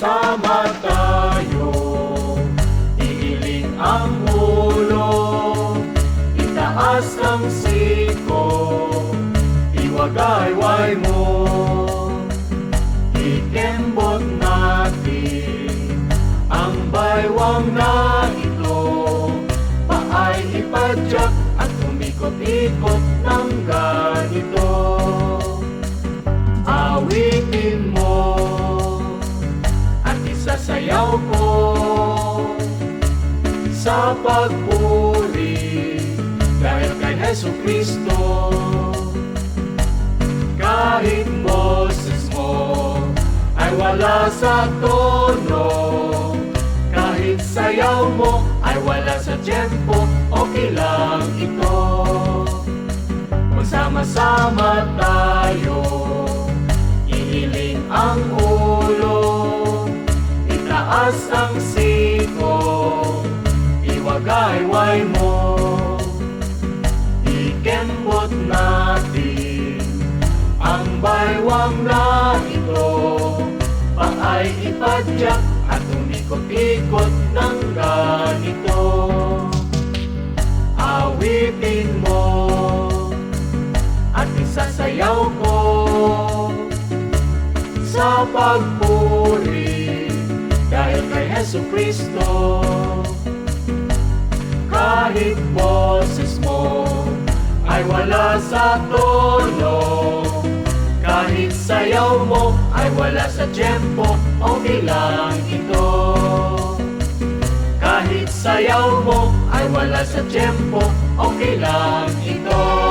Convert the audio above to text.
Sama-sama tayo, iiling ang ulo, itaas ang siko, iwagayway mo. Ikembot natin ang baywang na ito, paay ipadyak at umikot-ikot ng ganito. Awitin mo at isasayaw ko sa pagpuri dahil kay Jesucristo. Kahit boses mo ay wala sa tono, kahit sayaw mo ay wala sa tempo, okay lang ito. Magsama-sama tayo, ihiling ang ulo, itaas ang siko, iwagayway mo. Ikembot natin ang baywang na ito, paay ipadyak at umikot-ikot ng ganito. Awitin mo at isasayaw ko sa pagpuri dahil kay Jesucristo. Kahit boses mo ay wala sa tono, kahit sayaw mo ay wala sa tempo, okay lang ito. Kahit sayaw mo ay wala sa tempo, okay lang ito.